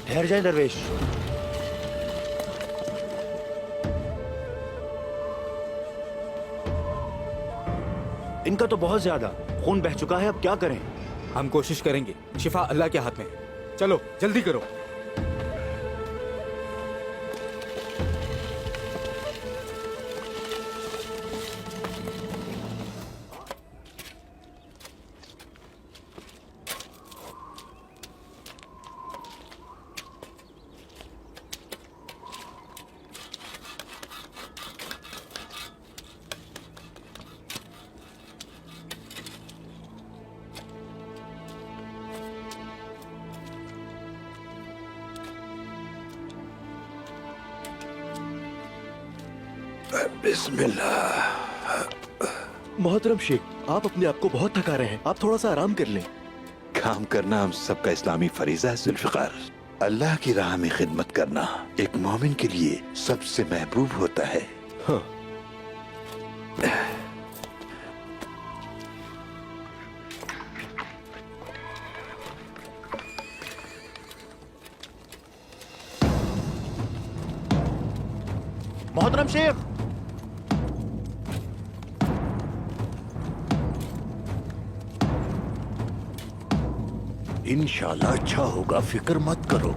ठहर जाए दरवेश। इनका तो बहुत ज्यादा खून बह चुका है, अब क्या करें? हम कोशिश करेंगे, शिफा अल्लाह के हाथ में है। चलो जल्दी करो। बिस्मिल्लाह। मोहतरम शेख, आप अपने आप को बहुत थका रहे हैं, आप थोड़ा सा आराम कर लें। काम करना हम सबका इस्लामी फरीजा है जुल्फ़िकार। अल्लाह की राह में खिदमत करना एक मोमिन के लिए सबसे महबूब होता है। हाँ। मोहतरम शेख, इंशाल्लाह अच्छा होगा, फिक्र मत करो।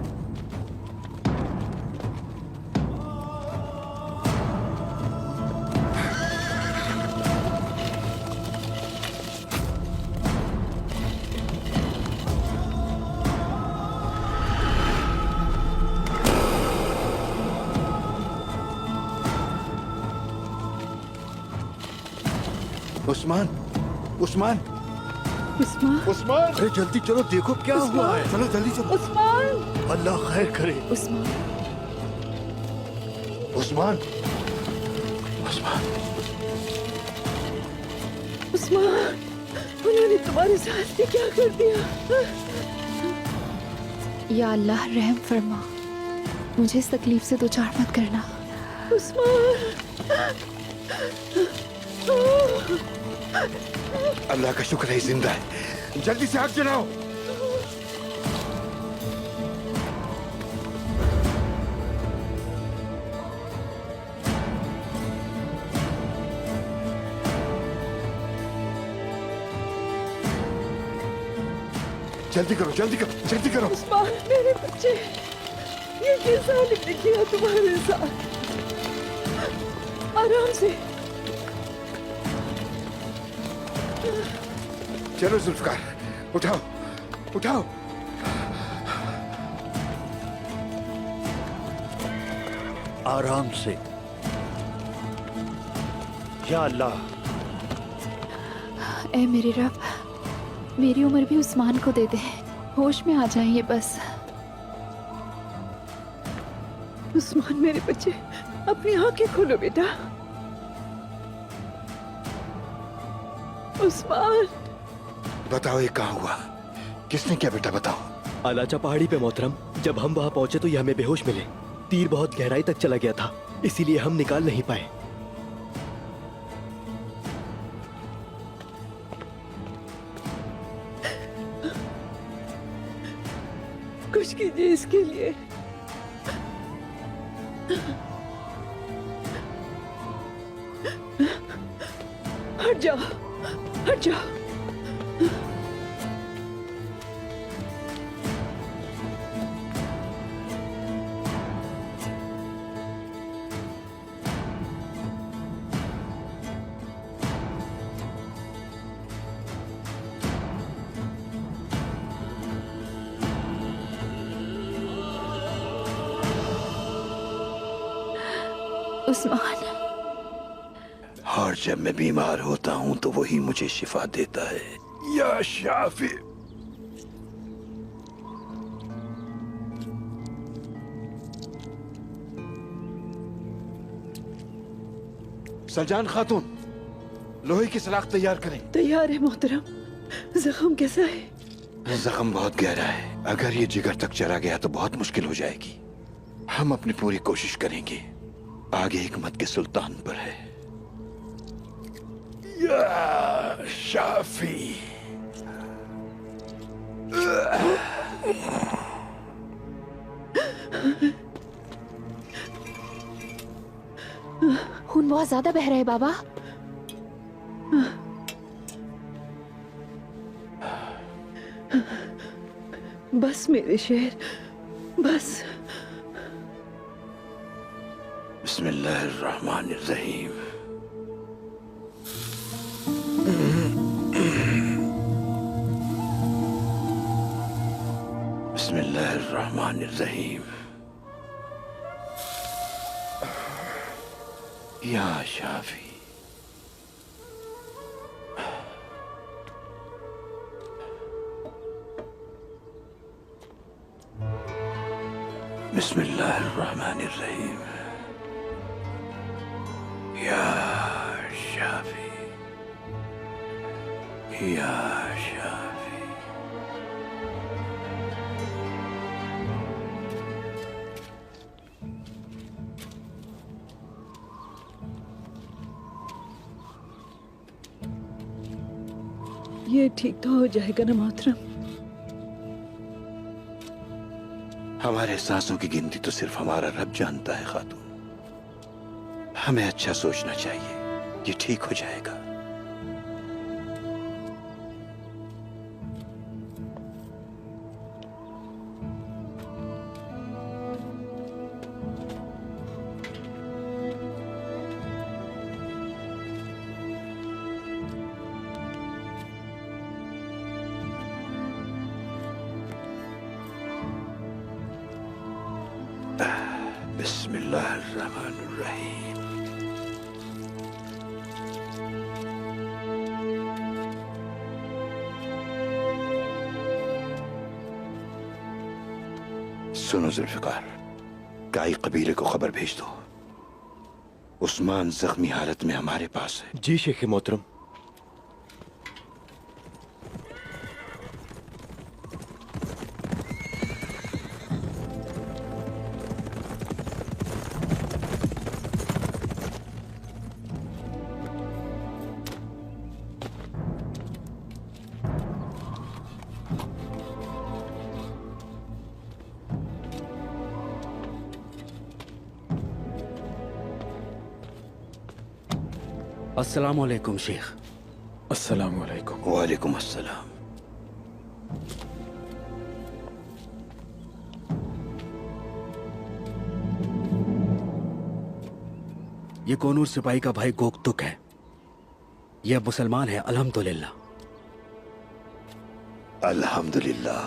उस्मान, उस्मान, उस्मान, उस्मान! अरे जल्दी चलो, देखो क्या हुआ है। चलो जल्दी चलो। उस्मान, अल्लाह खैर करे। उस्मान, उस्मान, उस्मान! उस्मान, उन्होंने तुम्हारे साथ ये क्या कर दिया? या अल्लाह रहम फरमा, मुझे इस तकलीफ से दो चार मत करना। उस्मान, अल्लाह का शुक्र है जिंदा है। जल्दी से आग जलाओ। जल्दी करो, जल्दी करो, जल्दी करो। उस्मान, मेरे बच्चे, ये कैसा ने किया तुम्हारे साथ? आराम से। चलो जुल्फ़िकार, उठाओ, उठाओ। आराम से। या अल्लाह, ए मेरे रब, मेरी उम्र भी उस्मान को दे दे, होश में आ जाए ये बस। उस्मान मेरे बच्चे, अपनी आंखें खोलो बेटा। उस्मान, बताओ ये कहाँ हुआ, किसने किया बेटा, बताओ। अलाचा पहाड़ी पे मोहतरम, जब हम वहाँ पहुंचे तो ये हमें बेहोश मिले। तीर बहुत गहराई तक चला गया था, इसीलिए हम निकाल नहीं पाए। कुछ कीजिए इसके लिए। हट जाओ, हट जाओ। उस्मान, और जब मैं बीमार होता हूँ तो वही मुझे शिफा देता है। या शाफी। सलजान खातून, लोहे की सलाख तैयार करें। तैयार है मोहतरम। जख्म कैसा है? जख्म बहुत गहरा है, अगर ये जिगर तक चला गया तो बहुत मुश्किल हो जाएगी। हम अपनी पूरी कोशिश करेंगे, आगे हिकमत के सुल्तान पर है। या शाफी। बहुत ज्यादा बह रहा है बाबा। बस मेरे शेर, बस। बिस्मिल्लाहिर्रहमानिर्रहीम। बिस्मिल्लाहिर्रहमानिर्रहीम। या शाफी। बिस्मिल्लाहिर्रहमानिर्रहीम। या शाफी, या शाफी। ये ठीक तो हो जाएगा ना मोहतरम? हमारे सांसों की गिनती तो सिर्फ हमारा रब जानता है खातून। हमें अच्छा सोचना चाहिए, ये ठीक हो जाएगा। बिस्मिल्लाहिर्रहमानिर्रहीम। सुनो जुल्फिकार, काई कबीले को खबर भेज दो। उस्मान जख्मी हालत में हमारे पास है। जी शेख मोहतरम। अस्सलामु अलैकुम शेख। अस्सलाम वालेकुम। वालेकुम अस्सलाम। ये कोनूर सिपाही का भाई गोकतुक है। यह मुसलमान है, अल्हम्दुलिल्लाह। अल्हम्दुलिल्लाह।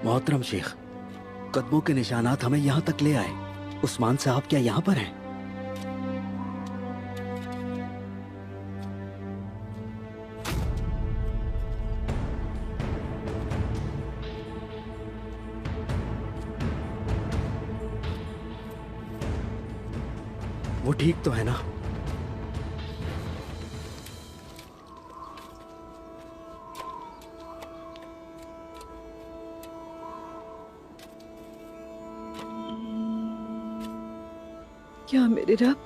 मोहतरम शेख, कदमों के निशानात हमें यहाँ तक ले आए। उस्मान साहब क्या यहाँ पर हैं? वो ठीक तो है ना? क्या मेरे रब,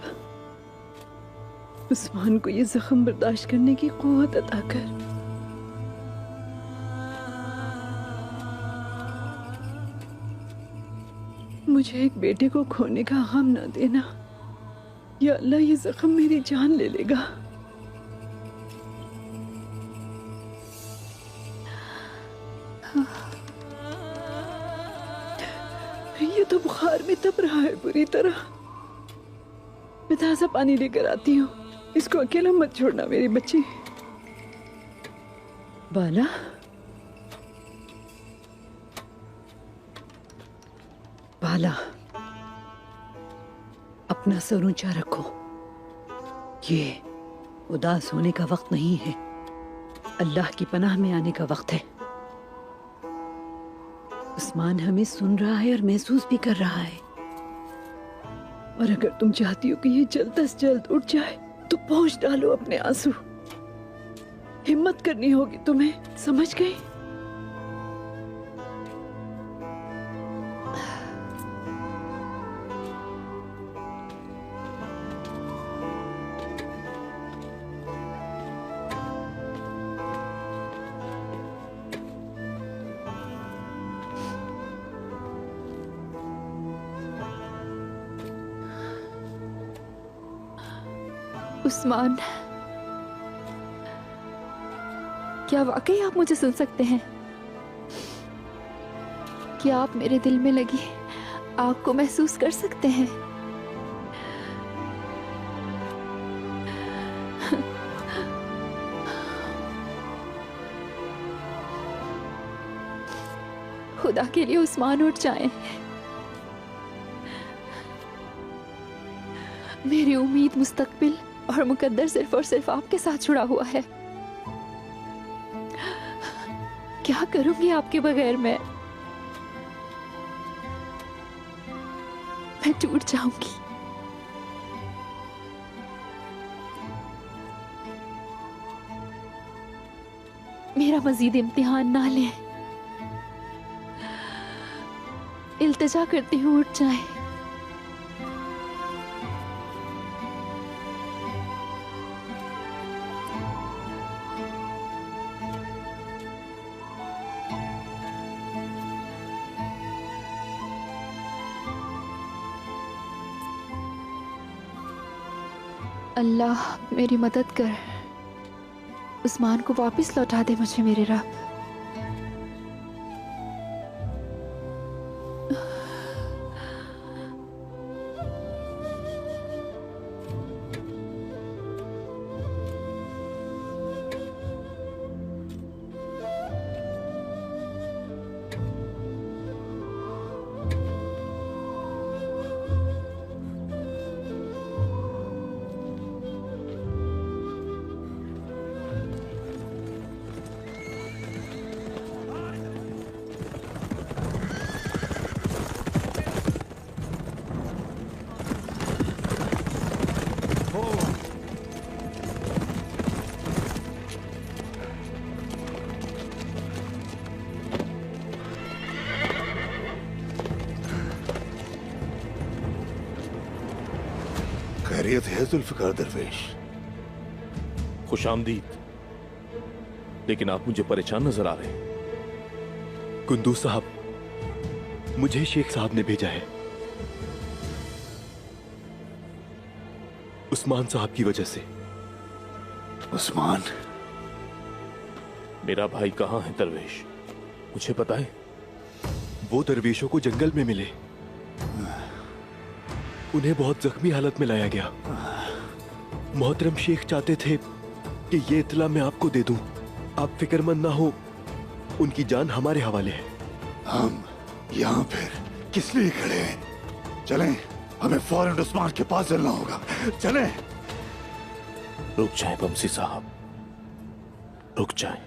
उस्मान को ये जख्म बर्दाश्त करने की कुव्वत अता कर। मुझे एक बेटे को खोने का गम न देना। या अल्लाह, ये जख्म मेरी जान ले लेगा। ये तो बुखार में तप रहा है बुरी तरह। मैं ताजा पानी लेकर आती हूँ। इसको अकेला मत छोड़ना मेरी बच्ची। बाला, बाला, अपना सर ऊंचा रखो। ये उदास होने का वक्त नहीं है, अल्लाह की पनाह में आने का वक्त है। उस्मान हमें सुन रहा है और महसूस भी कर रहा है। और अगर तुम चाहती हो कि ये जल्द से जल्द उठ जाए तो पोंछ डालो अपने आंसू। हिम्मत करनी होगी तुम्हें, समझ गई? उस्मान, क्या वाकई आप मुझे सुन सकते हैं? क्या आप मेरे दिल में लगी आग को महसूस कर सकते हैं? खुदा के लिए उस्मान उठ जाएं। मेरी उम्मीद, मुस्तकबिल और मुकद्दर सिर्फ और सिर्फ आपके साथ जुड़ा हुआ है। क्या करूंगी आपके बगैर मैं टूट जाऊंगी। मेरा मजीद इम्तिहान ना लें, इल्तिजा करती हूँ उठ जाए। अल्लाह मेरी मदद कर, उस्मान को वापस लौटा दे मुझे मेरे रब। खैरियत है जुल्फिकार दरवेश? खुश आमदीद, लेकिन आप मुझे परेशान नजर आ रहे हैं। कुंदूज साहब, मुझे शेख साहब ने भेजा है उस्मान साहब की वजह से। उस्मान? मेरा भाई कहाँ है दरवेश, मुझे पता है। वो दरवेशों को जंगल में मिले, उन्हें बहुत जख्मी हालत में लाया गया। मोहतरम शेख चाहते थे कि ये इत्तला मैं आपको दे दूं। आप फिक्रमंद ना हो, उनकी जान हमारे हवाले है। हम यहाँ फिर किस लिए खड़े हैं? चलें, हमें फौरन उस्मान के पास चलना होगा। चलें। रुक जाए बमसी साहब, रुक जाए।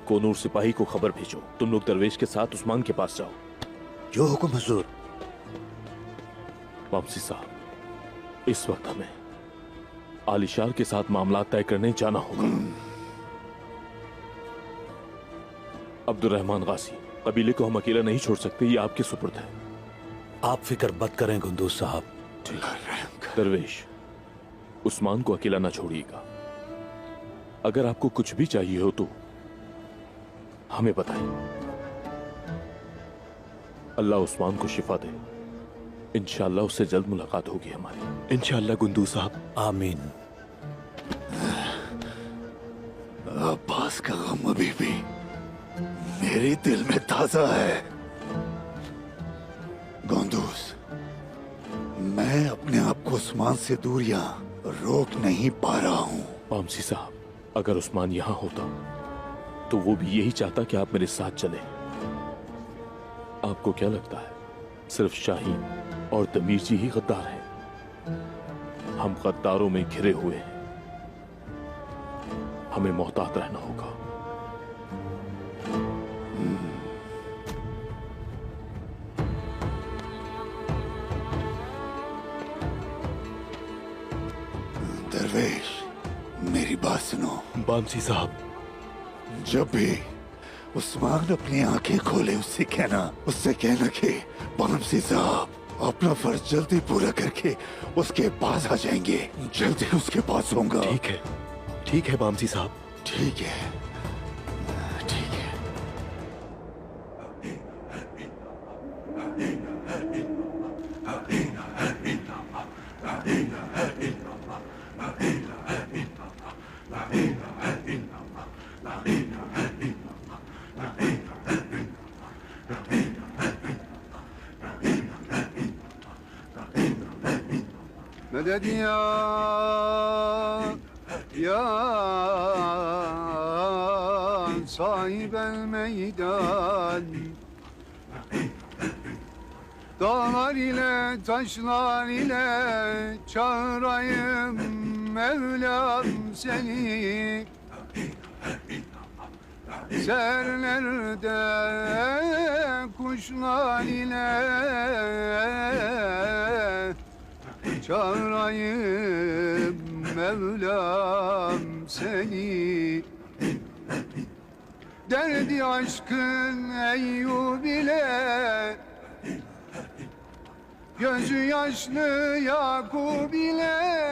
कोनूर सिपाही को खबर भेजो, तुम लोग दरवेश के साथ उस्मान के पास जाओ। जो हुक्म हुजूर। बमसी साहब, इस वक्त हमें आलिशार के साथ मामला तय करने जाना होगा। अब्दुर्रहमान गाजी, कबीले को हम अकेला नहीं छोड़ सकते, ये आपके सुपुर्द है। आप फिक्र मत करें कुंदूज साहब। दरवेश, उस्मान को अकेला ना छोड़िएगा। अगर आपको कुछ भी चाहिए हो तो हमें बताएं। अल्लाह उस्मान को शिफा दे, इंशाअल्लाह उससे जल्द मुलाकात होगी हमारी। इंशाअल्लाह कुंदूज साहब। आमीन। अब्बास का गम अभी भी मेरे दिल में ताजा है। कुंदूज, मैं अपने आप को उस्मान से दूर यहाँ रोक नहीं पा रहा हूँ। बमसी साहब, अगर उस्मान यहाँ होता तो वो भी यही चाहता कि आप मेरे साथ चले। आपको क्या लगता है सिर्फ शाहीन और तमीर जी ही गद्दार हैं? हम गद्दारों में घिरे हुए हैं, हमें मोहतात रहना होगा। दरवेश, मेरी बात सुनो। बामसी साहब, जब भी उस्मान अपनी आंखें खोले उससे कहना कि बमसी साहब अपना फर्ज जल्दी पूरा करके उसके पास आ जाएंगे। जल्दी उसके पास होऊंगा। ठीक है बामसी साहब। ठीक है, ठीक है। Medet ya sahibel meydan. Dağlar ile taşlar ile çağırayım Mevlam seni. Serlerde kuşlar ile çağırayım Mevlam seni. Derdi aşkın Eyyub ile gözü yaşlı Yakub ile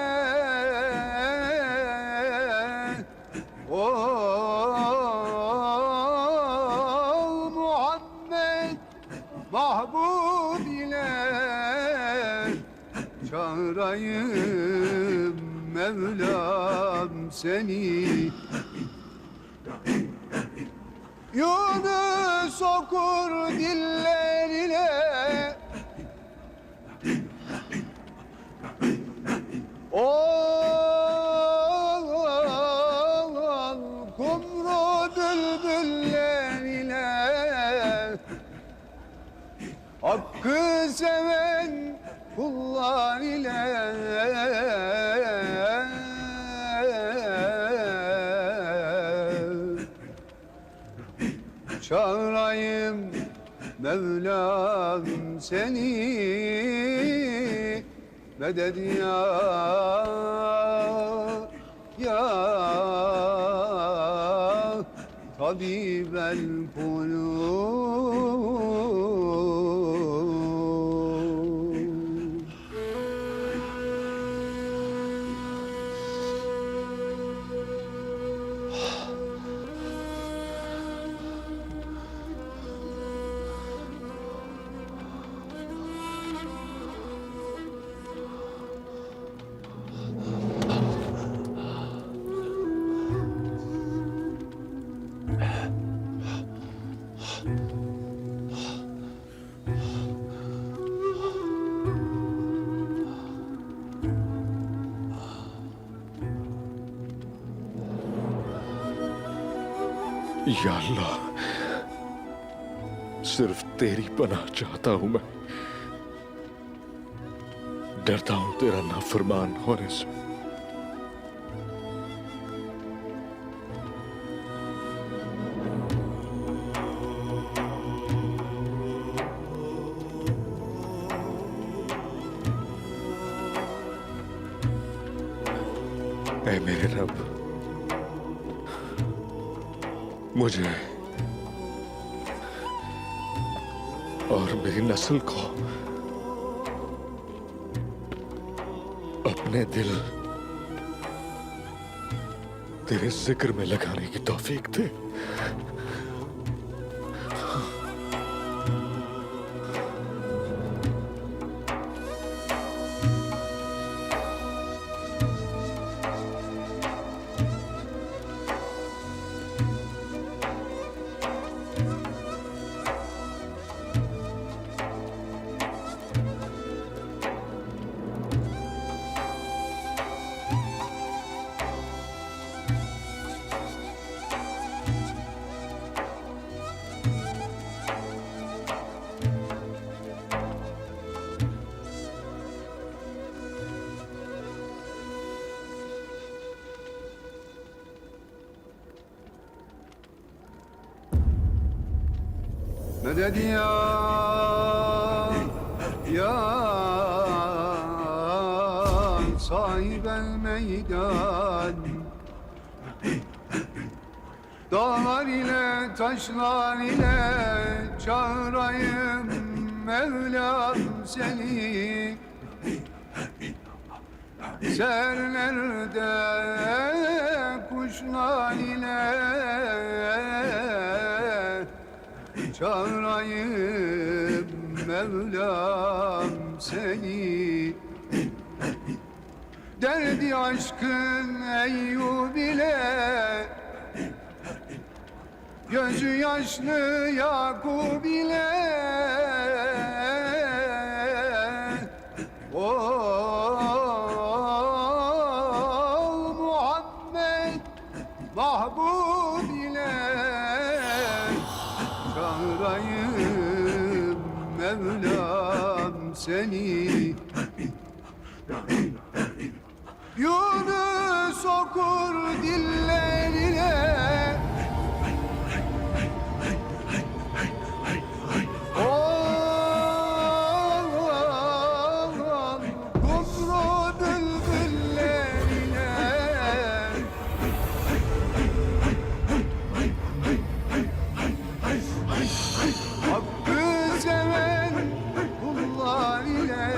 Muhammed Mahbub ile çağırayım Mevlam seni. Yunus okur diller ile kumru bülbüller ile hakkı seven kullar ile çağırayım Mevlam seni. Medet ya tabibel kulub. या अल्लाह, सिर्फ तेरी पनाह चाहता हूं मैं। डरता हूं तेरा नाफरमान होने से। ऐ मेरे रब, मुझे और मेरी नस्ल को अपने दिल तेरे जिक्र में लगाने की तौफीक दे। Medet ya sahibel meydan. Dağlar ile taşlar ile çağırayım Mevlam seni. Serlerde kuşlar ile çağırayım Mevlam seni. Derdi aşkın Eyyub ile gözü yaşlı Yakub ile Mevlam seni Yunus okur dillerine Kumru bülbüllerine Hakkı seven kullar ile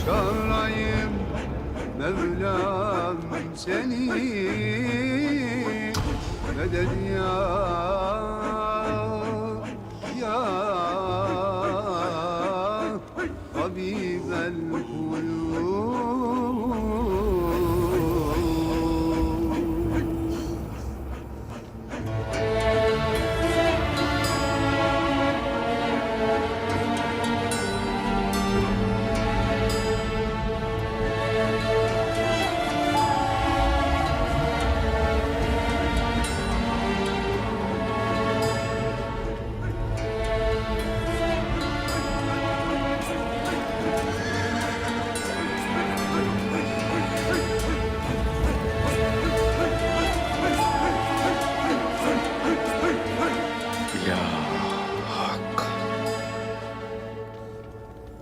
çağırayım Mevlam seni medet ya Habibel kulub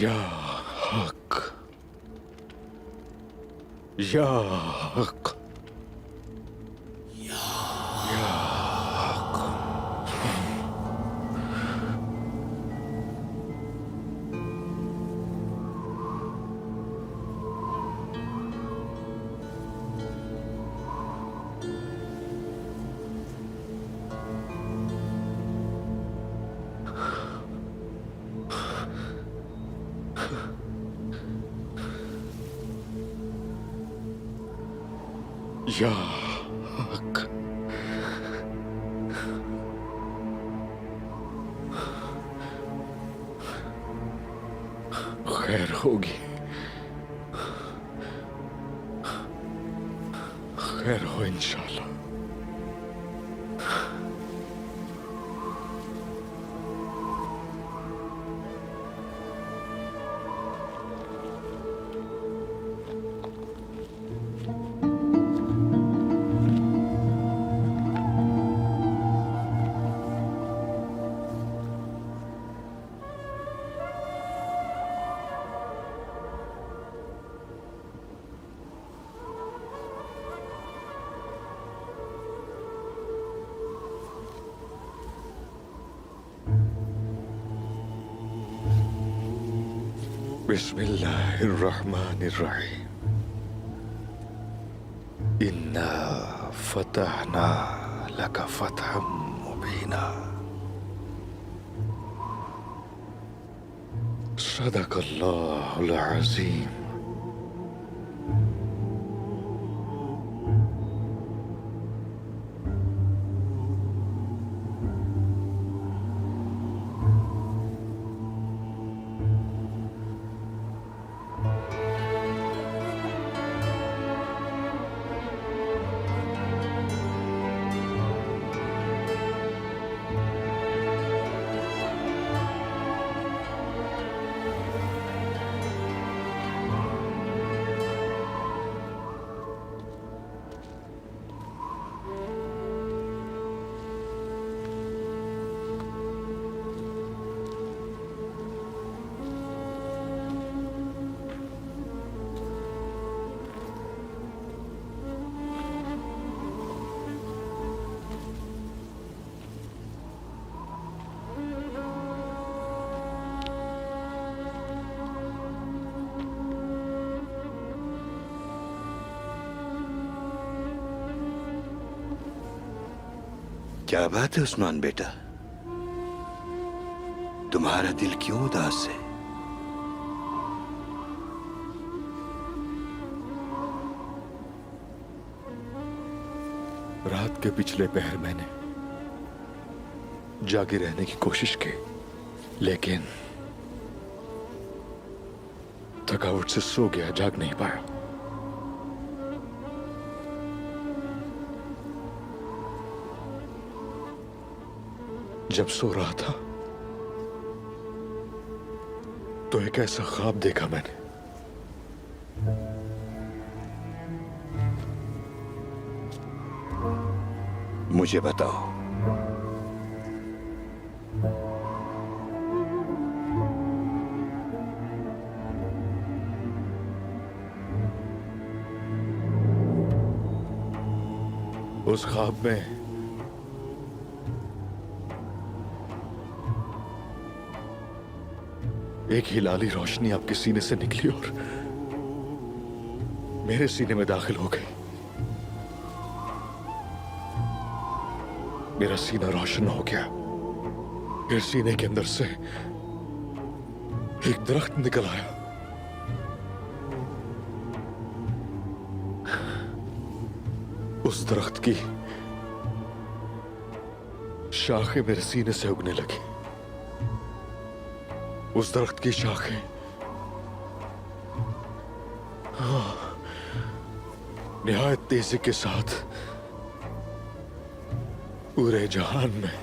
या हक या हक या हक खैर होगी खैर हो इंशाल्लाह बिस्मिल्लाहिर्रहमानिर्रहीम इन्ना फतहना लका फतहम मुबीना सदकल्लाहुल अज़ीम क्या बात है उस्मान बेटा, तुम्हारा दिल क्यों उदास है? रात के पिछले पहर मैंने जागे रहने की कोशिश की, लेकिन थकावट से सो गया, जाग नहीं पाया। जब सो रहा था तो एक ऐसा ख्वाब देखा मैंने। मुझे बताओ। उस ख्वाब में एक हिलाली रोशनी आपके सीने से निकली और मेरे सीने में दाखिल हो गई। मेरा सीना रोशन हो गया। फिर सीने के अंदर से एक दरख्त निकल आया। उस दरख्त की शाखें मेरे सीने से उगने लगी। उस दरख्त की शाखें निहायत तेजी के साथ पूरे जहान में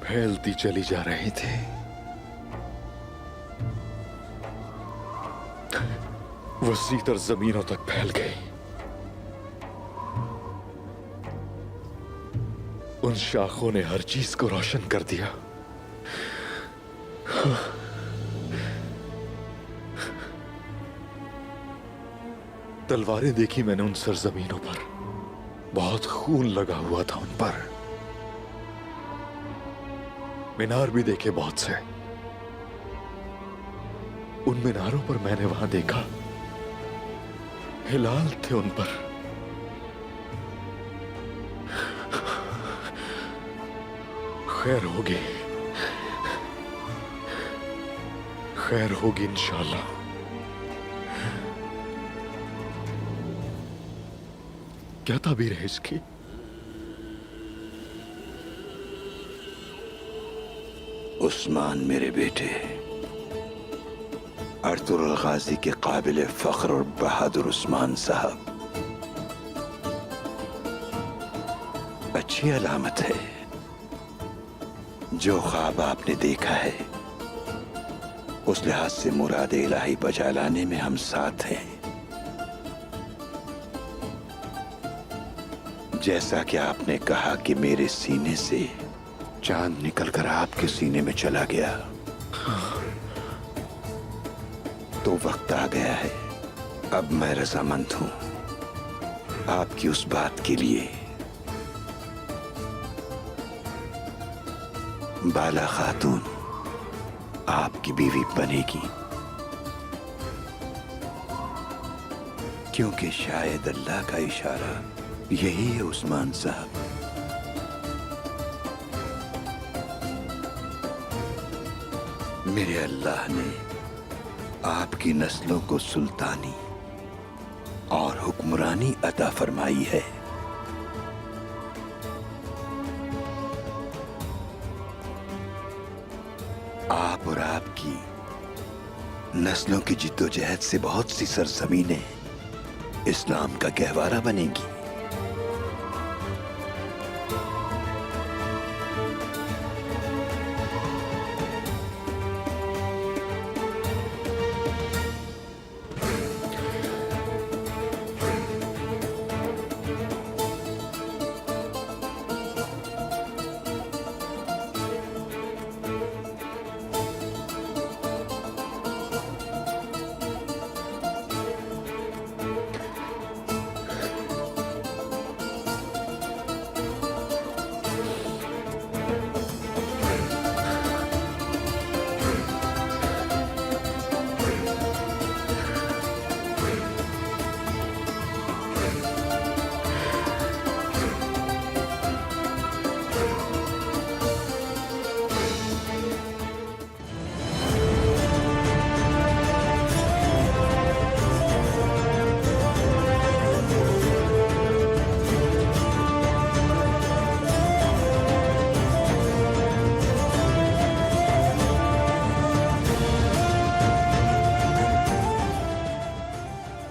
फैलती चली जा रही थी। वसीतर जमीनों तक फैल गई। उन शाखों ने हर चीज को रोशन कर दिया। तलवारें देखी मैंने उन सरजमीनों पर, बहुत खून लगा हुआ था उन पर। मीनार भी देखे बहुत से। उन मीनारों पर मैंने वहां देखा हिलाल थे उन पर। खैर होगी, खैर होगी इंशाल्लाह। क्या ताबीर है इसकी? उस्मान मेरे बेटे, अर्तुगरुल गाजी के काबिल फख्र और बहादुर उस्मान साहब, अच्छी अलामत है। जो ख्वाब आपने देखा है उस लिहाज से मुराद इलाही बजा लाने में हम साथ हैं। जैसा कि आपने कहा कि मेरे सीने से चांद निकलकर आपके सीने में चला गया, तो वक्त आ गया है। अब मैं रजामंद हूं आपकी उस बात के लिए। बाला खातून आपकी बीवी बनेगी, क्योंकि शायद अल्लाह का इशारा यही है उस्मान साहब। मेरे अल्लाह ने आपकी नस्लों को सुल्तानी और हुक्मरानी अता फरमाई है। आप और आपकी नस्लों की जिद्दोजहद से बहुत सी सरजमीनें इस्लाम का गहवारा बनेगी।